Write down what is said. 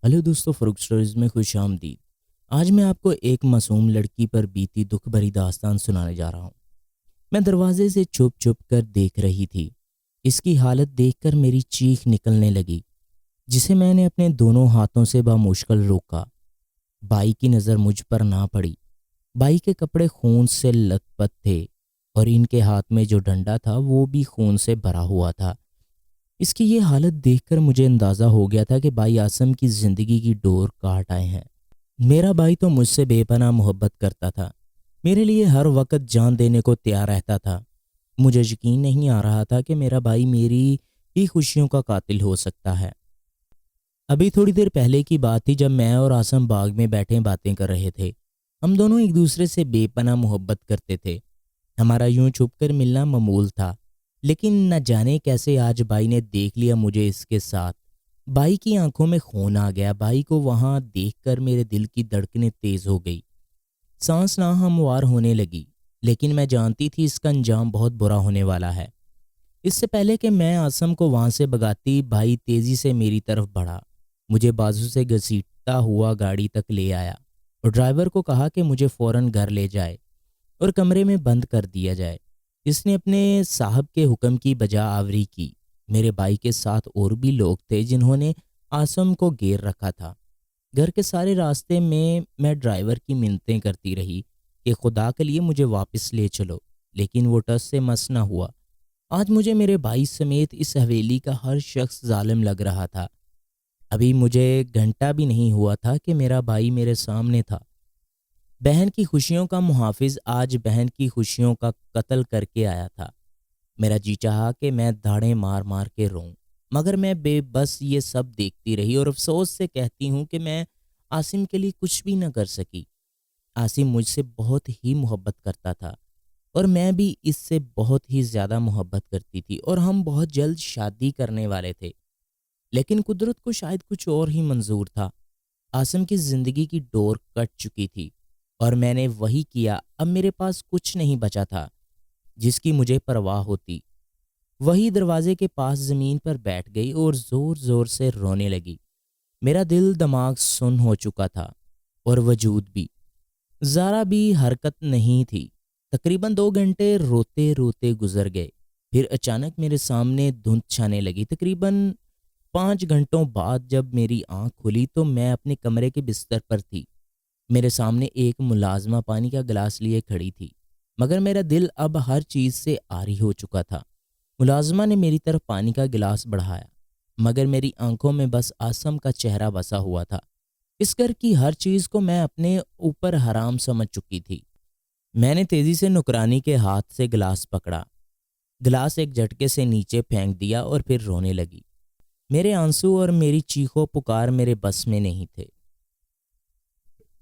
Hello दोस्तों, Farooq stories में खुश आमदीद। आज मैं आपको एक मासूम लड़की पर बीती दुख भरी दास्तान सुनाने जा रहा हूँ। मैं दरवाजे से छुप छुप कर देख रही थी। इसकी हालत देखकर मेरी चीख निकलने लगी, जिसे मैंने अपने दोनों हाथों से बामुश्किल रोका। बाई की नज़र मुझ पर ना पड़ी। बाई के कपड़े खून से लथपथ थे और इनके हाथ में जो डंडा था वो भी खून से भरा हुआ था। इसकी ये हालत देखकर मुझे अंदाज़ा हो गया था कि भाई आसम की ज़िंदगी की डोर काट आए हैं। मेरा भाई तो मुझसे बेपनाह मोहब्बत करता था, मेरे लिए हर वक्त जान देने को तैयार रहता था। मुझे यकीन नहीं आ रहा था कि मेरा भाई मेरी ही खुशियों का कातिल हो सकता है। अभी थोड़ी देर पहले की बात थी जब मैं और आसम बाग में बैठे बातें कर रहे थे। हम दोनों एक दूसरे से बेपनाह मोहब्बत करते थे। हमारा यूं छुपकर मिलना मामूल था, लेकिन न जाने कैसे आज भाई ने देख लिया मुझे इसके साथ। भाई की आंखों में खून आ गया। भाई को वहां देखकर मेरे दिल की धड़कनें तेज हो गई, सांस ना हमवार होने लगी। लेकिन मैं जानती थी इसका अंजाम बहुत बुरा होने वाला है। इससे पहले कि मैं आसम को वहां से भगाती, भाई तेजी से मेरी तरफ बढ़ा, मुझे बाजू से घसीटता हुआ गाड़ी तक ले आया और ड्राइवर को कहा कि मुझे फौरन घर ले जाए और कमरे में बंद कर दिया जाए। इसने अपने साहब के हुक्म की बजा आवरी की। मेरे भाई के साथ और भी लोग थे जिन्होंने आसम को घेर रखा था। घर के सारे रास्ते में मैं ड्राइवर की मिन्नतें करती रही कि खुदा के लिए मुझे वापस ले चलो, लेकिन वो टस से मस न हुआ। आज मुझे मेरे भाई समेत इस हवेली का हर शख्स जालिम लग रहा था। अभी मुझे घंटा भी नहीं हुआ था कि मेरा भाई मेरे सामने था। बहन की खुशियों का मुहाफिज आज बहन की खुशियों का कत्ल करके आया था। मेरा जी चाहा कि मैं दाढ़ें मार मार के रोऊं, मगर मैं बेबस ये सब देखती रही और अफसोस से कहती हूँ कि मैं आसिम के लिए कुछ भी न कर सकी। आसिम मुझसे बहुत ही मोहब्बत करता था और मैं भी इससे बहुत ही ज़्यादा मोहब्बत करती थी और हम बहुत जल्द शादी करने वाले थे। लेकिन कुदरत को शायद कुछ और ही मंजूर था। आसिम की ज़िंदगी की डोर कट चुकी थी और मैंने वही किया। अब मेरे पास कुछ नहीं बचा था जिसकी मुझे परवाह होती। वही दरवाजे के पास ज़मीन पर बैठ गई और ज़ोर ज़ोर से रोने लगी। मेरा दिल दिमाग सुन्न हो चुका था और वजूद भी। ज़रा भी हरकत नहीं थी। तकरीबन 2 घंटे रोते रोते गुजर गए। फिर अचानक मेरे सामने धुंध छाने लगी। तकरीबन 5 घंटों बाद जब मेरी आंख खुली तो मैं अपने कमरे के बिस्तर पर थी। मेरे सामने एक मुलाजमा पानी का गिलास लिए खड़ी थी, मगर मेरा दिल अब हर चीज़ से आरी हो चुका था। मुलाजमा ने मेरी तरफ पानी का गिलास बढ़ाया, मगर मेरी आंखों में बस आसम का चेहरा बसा हुआ था। इस घर की हर चीज़ को मैं अपने ऊपर हराम समझ चुकी थी। मैंने तेजी से नुकरानी के हाथ से गिलास पकड़ा, गिलास एक झटके से नीचे फेंक दिया और फिर रोने लगी। मेरे आंसू और मेरी चीखों पुकार मेरे बस में नहीं थे।